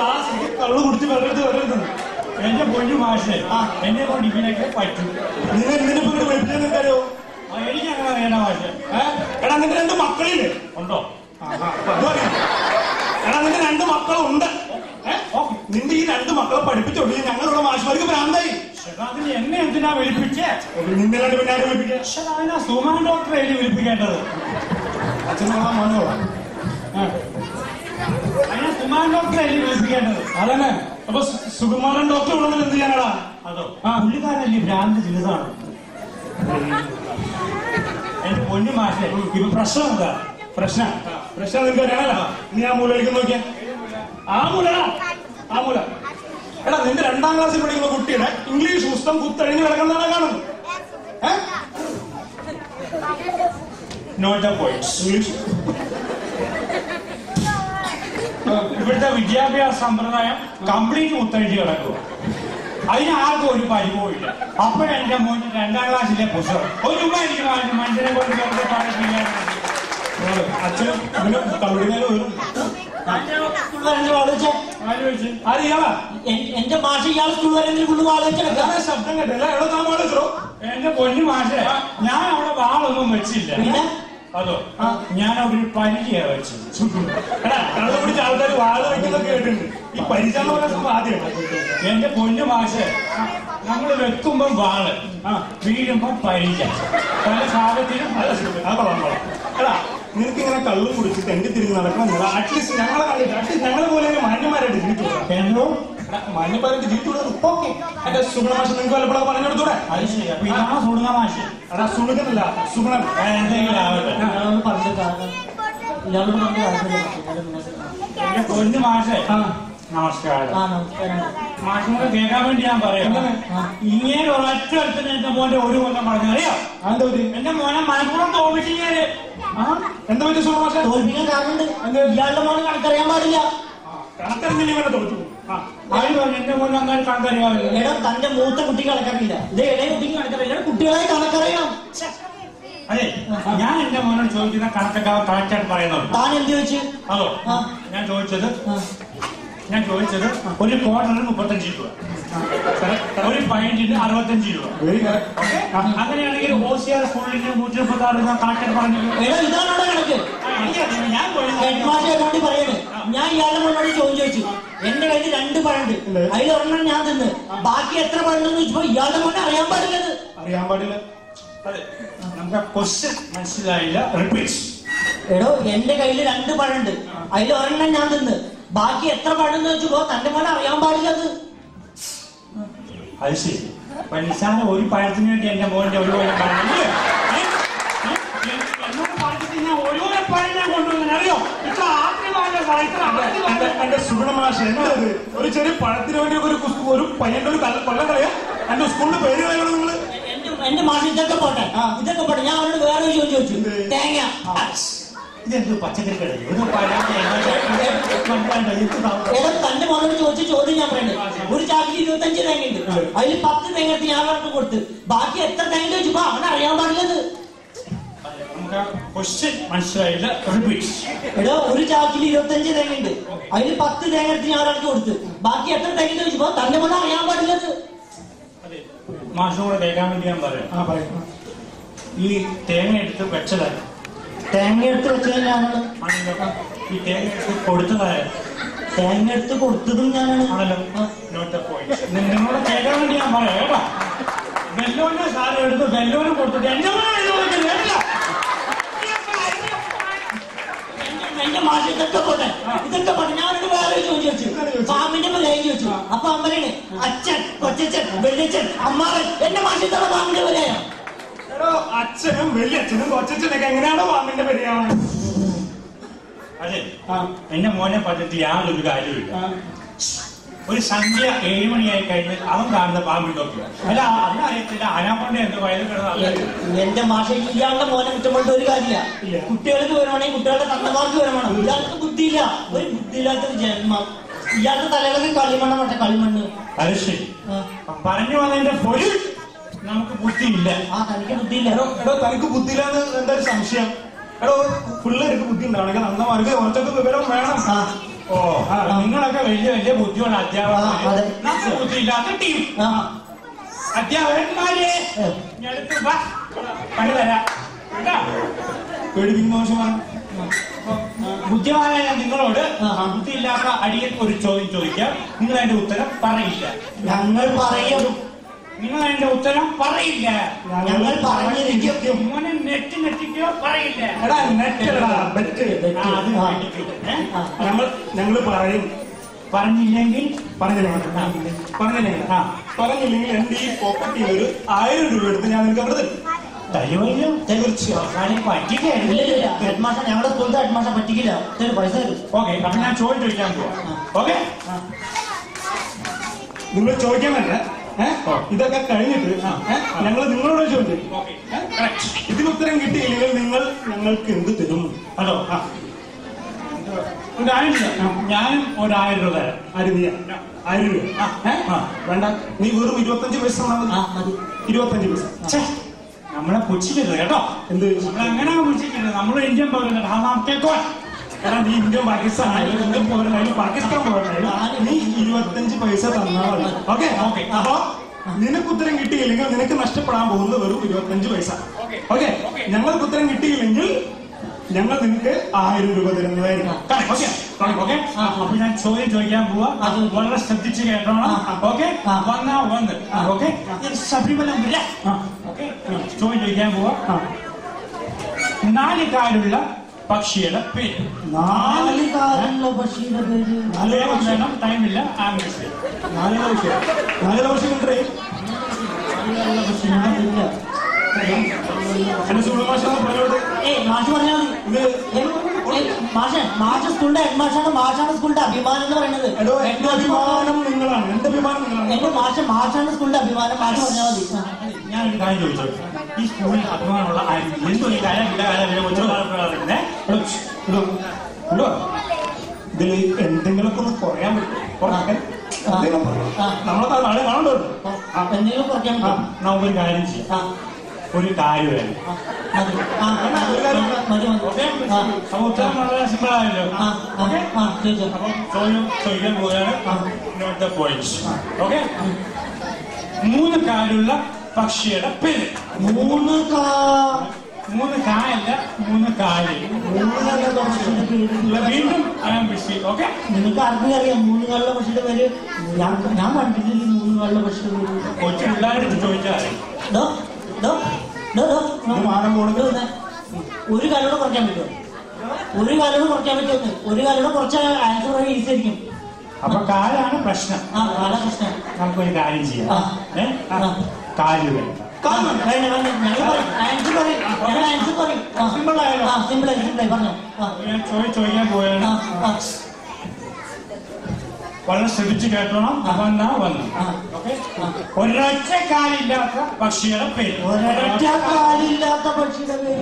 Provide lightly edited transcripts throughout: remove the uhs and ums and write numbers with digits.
ക്ലാസ്സിൽ കള്ളു കുടിച്ച് വെറുതെ വരരുത്. എന്റെ പൊന്നു മാഷെ എന്നെ കൊണ്ട് ഇങ്ങനെയൊക്കെ പറ്റും. നിങ്ങൾ എന്തിനിപ്പോ പഠിപ്പിച്ചെന്നറിയോ? എനിക്ക് അങ്ങനെ അറിയണ്ട മാഷെ. എടാ നിന്റെ 2 മക്കളില്ലേ? ഉണ്ടോ? എടാ നിന്റെ 2 മക്കളുണ്ട്. നിന്റെ ഈ 2 മക്കളെ പഠിപ്പിച്ചോളൂ. ഞങ്ങളുടെ മാഷ്മാർക്ക് ഭ്രാന്തായി. അതിന് എന്നെ എന്തിനാ വിളിപ്പിച്ചേ? നിന്നല്ലാണ്ട് പിന്നെ ആരും വിളിപ്പിക്കുക? അതിനാ സുമാൻ ഡോക്ടറെ എഴുതി വിളിപ്പിക്കേണ്ടത്. അച്ഛനോളാം മോനോളാം. അതിനാ സുമാൻ ഡോക്ടറെ എഴുതി വിളിപ്പിക്കേണ്ടത്. അതന്നെ. അപ്പൊ സുകുമാരൻ ഡോക്ടർ ഉള്ളത് എന്ത് ചെയ്യാനാടാ? അതോ പുള്ളിക്കാരല്ലേ ഭ്രാന്ത് ചിലതാണ്. എന്റെ പൊന്നു മാഷെ ഇപ്പൊ പ്രശ്നം എന്താ? പ്രശ്നം നിങ്ങൾക്ക് അറിയാമല്ലോ. നീ ആ മൂലയിലേക്ക് നോക്കിയാ ആ മൂല. എടാ നിന്റെ 2ാം ക്ലാസ്സിൽ പഠിക്കുന്ന കുട്ടിയുടെ ഇംഗ്ലീഷ് പുസ്തകം കുത്തഴിഞ്ഞ് കിടക്കുന്നതാണ് കാണുന്നത്. Not the points. ഇംഗ്ലീഷ് ഇവിടുത്തെ വിദ്യാഭ്യാസ സമ്പ്രദായം കംപ്ലീറ്റ് മുത്തഴിച്ച് കിടക്കുക. അതിന് ആർക്കും ഒരു പരിഭവമില്ല. അപ്പോഴെന്റെ മോന് 2ാം ക്ലാസ്സിലെ പുസ്തകം ഒരു രൂപ എനിക്ക് മനുഷ്യനെ കൊണ്ട് അച്ഛനും കള്ളിനെ വരും. എന്റെ മാഷ ഇയാൾ സ്കൂൾ ശബ്ദം കേട്ടല്ല. എവിടെ താൻ വാളിച്ചോ? എന്റെ പൊന്നു മാഷെ ഞാൻ അവിടെ വാളൊന്നും വെച്ചില്ല. പിന്നെ അതോ ഞാൻ അവിടെ ഒരു പരിചയ വെച്ചത്. എടാ കള്ളു പിടിച്ച ആൾക്കാർ വാള് വെക്കുന്നൊക്കെ കേട്ടിട്ടുണ്ട്. ഈ പരിചയം ആദ്യം. എന്റെ പൊന്നു മാഷെ നമ്മള് വെക്കുമ്പം വാള് വീഴുമ്പോ പരിച പല സാഹചര്യം പല എടാ നിനക്കിങ്ങനെ കള്ളും കുടിച്ച് തെണ്ടിത്തിരിഞ്ഞ് നടക്കണം. അറ്റ്ലീസ്റ്റ് ഞങ്ങളെ കണ്ടിട്ട് അറ്റ്ലീസ്റ്റ് ഞങ്ങളെ പോലെ മാന്യന്മാരായിട്ട് ജീവിച്ചു എന്തോ മാന്യന്മാരായിട്ട് ജീവിച്ചുള്ളത്. ഓക്കെ എന്റെ സുഗുണ മാഷ് നിങ്ങൾക്ക് വല്ലപ്പോഴൊക്കെ പറഞ്ഞെടുത്തൂടെ? അത് ശരിയാ. സുഗുണ മാഷ് എടാ സുഗുണല്ല സുഗുണൻ എന്തെങ്കിലും ആവട്ടെ. എന്റെ പൊന്നു മാഷേ നമസ്കാരം. മാഷിനോട് കേൾക്കാൻ വേണ്ടി ഞാൻ പറയാം. ഇങ്ങനെ ഒരൊറ്റ അടുത്ത് എന്റെ മോന്റെ ഒരു കൊല്ലം പറഞ്ഞറിയാം. എന്താ എന്റെ മോനെ മലപ്പുറം തോൽപ്പിച്ചിങ്ങനെ എന്താ പറ്റി സുമാഷ? തോൽപ്പിക്കാൻ കാരണമുണ്ട്. ഇയാളുടെ മോനെ കണക്കറിയാൻ പാടില്ല. കണക്കറിഞ്ഞിങ്ങനെ തോറ്റു. എന്റെ മോനെ അങ്ങനെ കണക്കറിയാവില്ല. എടാ തന്റെ മൂത്ത കുട്ടി കണക്കറിയില്ല. ഇത് ഇളയ കുട്ടിക്ക് കണക്കറിയില്ല. കുട്ടികളെ കണക്കറിയാം. അതെ ഞാൻ എന്റെ മോനോട് ചോദിക്കുന്ന കണക്കൊക്കെ കറക്റ്റായിട്ട് പറയുന്നുണ്ട്. താൻ എന്ത് ചോദിച്ചു? അതോ ഞാൻ ചോദിച്ചത് ഒരു ക്വാർട്ടറിന് 35 രൂപ, ഒരു പൈന്റിന് 65 രൂപ. അങ്ങനെയാണെങ്കിൽ OCR സ്കൂളിന് 136 കണക്ഷൻ പറഞ്ഞു. ഇതാണോ കണക്ക്? ഞാൻ ഇയാളുടെ മുന്നോട് ചോദിച്ചു. എന്റെ കയ്യിൽ 2 പഴണ്ട്, അതിൽ 1 ഞാൻ തിന്ന്, ബാക്കി എത്ര പഴണ്ടെന്ന് ചോദിച്ചപ്പോ ഇയാളുടെ മുന്നേ അറിയാൻ പാടില്ല. നമുക്ക് ക്വസ്റ്റ്യൻ മനസ്സിലായില്ല. റിപ്പീറ്റ്. എടോ എന്റെ കയ്യിൽ 2 പഴണ്ട്, അതിൽ 1 ഞാൻ തിന്ന്, ബാക്കി എത്ര പഴന്ന് വെച്ചപ്പോ തന്റെ മോനെ അറിയാൻ പാടില്ലത്. അത് ശരി. നിസാന ഒരു പഴത്തിന് വേണ്ടി എന്റെ മോന്റെ ഒരു പഴം കൊണ്ടുവന്നറിയോ? എന്റെ സുഗുണമാഷ എന്തത് ഒരു ചെറിയ പഴത്തിന് വേണ്ടി ഒരു പയ്യന്റെ ഒരു കൊല്ലം കളയാ? എന്റെ സ്കൂളിന്റെ പേര് കളയണം നിങ്ങള്? എന്റെ മാഷ് ഇതൊക്കെ പോട്ടെ. ഞാൻ അവരോട് വേറെ ചോദിച്ചു. തേങ്ങ ഇതെന്ത് പച്ചക്കറി കടയിൽ തന്റെ മോനോട് ചോദിച്ച ചോദ്യം ഞാൻ പറയുന്നത്. ഒരു ചാക്കിൽ 25 തേങ്ങയുണ്ട്, അതിൽ 10 തേങ്ങ എടുത്ത് ഞാൻ അവർക്ക് കൊടുത്ത്, ബാക്കി എത്ര തേങ്ങ ചോദിച്ചപ്പോ അവൻ അറിയാൻ പാടില്ലത്. മനസ്സിലായില്ല. എടോ ഒരു ചാക്കിൽ 25 തേങ്ങയുണ്ട്, അതിൽ 10 തേങ്ങ എടുത്ത് ഞാൻ അവർക്ക് കൊടുത്ത്, ബാക്കി എത്ര തേങ്ങ ചോദിച്ചപ്പോ തന്റെ മോനെ അറിയാൻ പാടില്ലത്. മാഷോട് കേൾക്കാൻ വേണ്ടി ഞാൻ പറയാം. ഈ തേങ്ങ എടുത്ത് വെച്ചതാണ്. തേങ്ങ എടുത്ത് വെച്ചത് ഞാനാണ്. ഈ തേങ്ങ എടുത്ത് കൊടുത്തതായ തേങ്ങ എടുത്ത് കൊടുത്തതും ഞാനാണ്. ആണല്ലോ. നിങ്ങളോട് കേൾക്കാൻ വേണ്ടി ഞാൻ പറയാം കേട്ടോ. വെല്ലോന്റെ സാധനം എടുത്ത് വെല്ലോനും കൊടുത്തിട്ട് എന്റെ മാഷ് ഇതൊക്കെ പോട്ടെ. ഞാനൊരു വേറെ ചോദിച്ചു. പാമ്പിന്റെ വിലയും ചോദിച്ചു. അപ്പൊ അമ്മനാണ് അച്ഛൻ, കൊച്ചച്ഛൻ, വെള്ളിയച്ഛൻ, അമ്മാവൻ. എന്റെ മാഷ് ഇതാണ് പാമ്പിന്റെ വിലയോ? അച്ഛനും വെള്ളിയച്ഛനും കൊച്ചച്ഛനൊക്കെ എങ്ങനെയാണോ പാമ്പിന്റെ വിലയാണ്? അതെ എന്റെ മോനെ പദ്ധതി യാതൊരു കാര്യമില്ല. ഒരു സന്ധ്യ 7 മണിയായി കഴിഞ്ഞാൽ അവൻ കാണുന്ന പാമ്പിട്ടോക്കില്ല. അല്ല അന്ന് അറിയത്തില്ല അനാപ്പണ്ട എന്ത് വയലിൽ കിടന്ന. എന്റെ മാഷ ഇയാളുടെ മോനെ കുറ്റപ്പെട്ട ഒരു കാര്യമില്ല. കുട്ടികൾക്ക് വരുവാണെങ്കിൽ കുട്ടികളുടെ തന്നമാർക്ക് വരണം. ഇയാൾക്ക് ബുദ്ധിയില്ല. ഒരു ബുദ്ധിയില്ലാത്തൊരു ജന്മം. ഇയാളുടെ തലകളൊക്കെ കളിമണ്ണ മറ്റേ കളിമണ്ണ്. അത് ശരി. പറഞ്ഞു വന്നതിന്റെ പൊരുൾ നമുക്ക് ബുദ്ധിയില്ല. തനിക്ക് ബുദ്ധിയില്ല. എടോ തനിക്ക് ബുദ്ധിയില്ലാന്ന് എന്താ ഒരു സംശയം? എടോ പിള്ളേർക്ക് ബുദ്ധി ഉണ്ടാവണമെങ്കിൽ അന്നമാർക്ക് കുറച്ചൊക്കെ വിവരം വേണം. ഓ നിങ്ങളൊക്കെ വലിയ വലിയ ബുദ്ധിയുള്ള അധ്യാപകർ, ബുദ്ധിയില്ലാത്ത ടീം. അധ്യാപകന്മാരെ കണ്ടു തരാം. മോശമാണ്. ബുദ്ധിമാനായ നിങ്ങളോട് ബുദ്ധിയില്ലാത്ത അടിയൻ ഒരു ചോദ്യം ചോദിക്കാം. നിങ്ങൾ അതിന്റെ ഉത്തരം പറയില്ല. ഞങ്ങൾ പറയും. നിങ്ങൾ അതിന്റെ ഉത്തരം പറയില്ല. ഞങ്ങൾ പറഞ്ഞിരിക്കും. മോനെ നെറ്റിക്കോ പറയില്ല. ഞങ്ങൾ പറയും. പറഞ്ഞില്ലെങ്കിൽ പറഞ്ഞില്ലെങ്കിൽ എന്റെ ഈ പോക്കറ്റിൽ ഒരു 1000 രൂപ എടുത്ത് ഞാൻ നിങ്ങൾക്ക് അവിടെ തരും. തരുമല്ലോ. തീർച്ചയായും പറ്റിക്കില്ല. ഹെഡ്മാഷ ഞങ്ങളുടെ സ്കൂളിലെ ഹെഡ്മാഷ പറ്റിക്കില്ല. പൈസ തരും. ഓക്കെ, അപ്പൊ ഞാൻ ചോദ്യം ചോദിക്കാൻ പോവാം. ഓക്കെ, നിങ്ങൾ ചോദിക്കാൻ വേണ്ട. ഇതൊക്കെ കഴിഞ്ഞിട്ട് ഞങ്ങൾ നിങ്ങളോട് ചോദിക്കും. ഇതിന് ഉത്തരം കിട്ടിയില്ലെങ്കിൽ നിങ്ങൾ ഞങ്ങൾക്ക് എന്ത് തരും? അതോ ഞാനും 1000 രൂപ തരാം. 1000 രൂപ വേണ്ട, നീ വെറും 25 പൈസ മതി. 25 പൈസ. നമ്മളെ പുച്ഛിക്കരുത് കേട്ടോ. എന്ത് നമ്മളെങ്ങനെ പുച്ഛിക്കരുത്? നമ്മൾ ഇന്ത്യൻ പൗരന്മാർ. നീ ഇന്ത്യൻ പാകിസ്ഥാൻ ഇന്ത്യൻ പൗരനായാലും പാകിസ്ഥാൻ പൗരനായാലും നീ 25 പൈസ തന്നാൽ മതി. Okay okay. അപ്പൊ നിനക്ക് ഉത്തരം കിട്ടിയില്ലെങ്കിൽ നിനക്ക് നഷ്ടപ്പെടാൻ പോകുന്നത് വെറും 25 പൈസ. ഓക്കെ, ഞങ്ങൾക്ക് ഉത്തരം കിട്ടിയില്ലെങ്കിൽ ഞങ്ങൾ നിനക്ക് 1000 രൂപ തരുന്നതായിരിക്കും. ഓക്കെ, അപ്പൊ ഞാൻ ചോദ്യം ചോദിക്കാൻ പോവാ. അത് വളരെ ശ്രദ്ധിച്ച് കേട്ടോണം. ഓക്കെ, വന്ന് ഓക്കെ. ശബരിമല ചോദ്യം ചോദിക്കാൻ പോവാ. 4 കാലുള്ള പക്ഷിയുടെ പേര്. 4 കാലുള്ള പക്ഷിയുടെ പേര് വേണം, ടൈമില്ല. 4 വർഷം മാഷ സ്കൂളിന്റെ ഹെഡ്മാഷാണ്. മാഷാണ് സ്കൂളിന്റെ അഭിമാനം എന്ന് പറയുന്നത്. അഭിമാനം നിങ്ങളാണ്. എന്റെ അഭിമാനം നിങ്ങളാണ്. എന്റെ മാഷാണ് സ്കൂളിന്റെ അഭിമാനം. മാഷ പറഞ്ഞാൽ മതി. ഞാനൊരു കാര്യം ചോദിച്ചോ. ഈ സ്കൂളിൽ അഭിമാനമുള്ള എന്തൊരു ഇതിൽ എന്തെങ്കിലുമൊക്കെ ഒന്ന് കുറയാൻ പറ്റും. നമ്മളെ നാളെ കാണണ്ടോ? എന്തെങ്കിലും കുറയ്ക്കാൻ പറ്റും. നമുക്കൊരു കാര്യം ചെയ്യാം. ഒരു കാര്യമായിരുന്നു. അപ്പൊ ഉത്തരം വളരെ സിമ്പിൾ ആയല്ലോ. അപ്പൊ ചോദിക്കാൻ പോവുകയാണ്. ഇന്നത്തെ പോയിന്റ്. ഓക്കെ, 3 കാലുള്ള പക്ഷിയുടെ പേര്. 3 കായല്ല, 3 കാല്. വീണ്ടും ഓക്കെ. നിങ്ങൾക്ക് ആർക്കും അറിയാം 3 കാലുള്ള പക്ഷിയുടെ പേര്? ഞാൻ കണ്ടിട്ടില്ല 3 കാലുള്ള പക്ഷിയുടെ പേര്. കൊച്ചു പിള്ളേരെടുത്ത് ചോദിച്ചാൽ ഒരു കാലോട് കുറയ്ക്കാൻ പറ്റുമോ? ഒരു കാലോട് കുറച്ചാൽ ആൻസർ വളരെ ഈസി ആയിരിക്കും. അപ്പൊ കാലാണ് പ്രശ്നം. കാല പ്രശ്നം. നമുക്കൊരു കാര്യം ചെയ്യാം. കാല് വേണ്ട. ഞാൻ ചോദിക്കാൻ പോയാണ്. വളരെ ശ്രദ്ധിച്ച് കേട്ടോണം. വന്നു. ഒരൊറ്റ കാലില്ലാത്ത പക്ഷിയുടെ പേര്. ഒരൊറ്റ കാലില്ലാത്ത പക്ഷിയുടെ പേര്.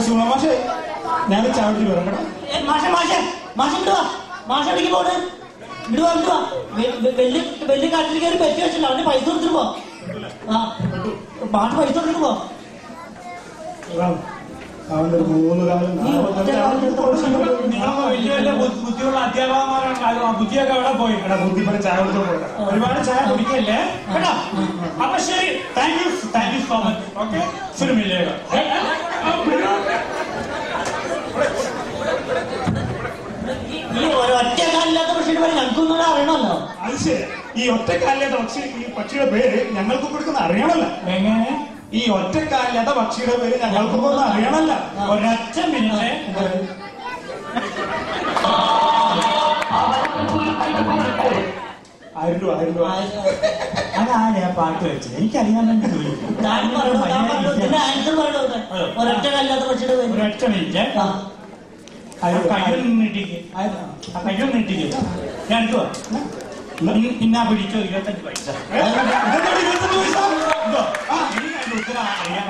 സുമാഷേ, ഞാൻ ചാവട്ടി വരണ്ട. മാഷടിക്ക് പോണ്. ഇടുവാ വലിയ കാട്ടിൽ കയറി പറ്റി വെച്ചില്ല. അവന്റെ പൈസ കൊടുത്തിട്ട് പോ. പാട്ട് പൈസ കൊടുത്തിട്ട് പോ. അവന്റെ 3 കാലം വലിയ വലിയ ബുദ്ധിയുള്ള അധ്യാപകന്മാരാണ്. ബുദ്ധിയൊക്കെ അവിടെ പോയി. ബുദ്ധി പറഞ്ഞ ചായ കുടിച്ചോ പോയി. ഒരുപാട് ചായ കുടിക്കല്ലേ കേട്ടോ. അപ്പൊ ശരി, thank you so much. Okay, സുരമില്ലേ? ഈ ഒറ്റക്കാലില്ലാത്ത പക്ഷിയുടെ പേര് ഞങ്ങൾക്കൊന്നും അറിയണമല്ലോ. അത് ശരി. ഈ ഒറ്റക്കാലില്ലാത്ത പക്ഷിയുടെ പേര് ഞങ്ങൾക്ക് കൊടുക്കുന്ന അറിയണമല്ല. എങ്ങനെ? ഈ ഒറ്റക്കാലില്ലാത്ത പക്ഷിയുടെ പേര് ഞങ്ങൾക്ക് കൊടുക്കുന്ന അറിയണമല്ല. ഒരൊറ്റ മിനിറ്റ്. അതാണ് ഞാൻ പാട്ട് വെച്ചത്. എനിക്കറിയാൻ വേണ്ടി ചോദിക്കും. ഒരൊറ്റ കാലില്ലാത്ത പക്ഷിയുടെ പേര്. ഒരൊറ്റ മിനിറ്റ്. കയ്യൊന്നും നീട്ടിക്ക്. ഞാൻ പിന്നാ പിടിച്ചോ 25 പൈസ. എനിക്ക് അതിന്റെ ഉത്തരം അറിയാൻ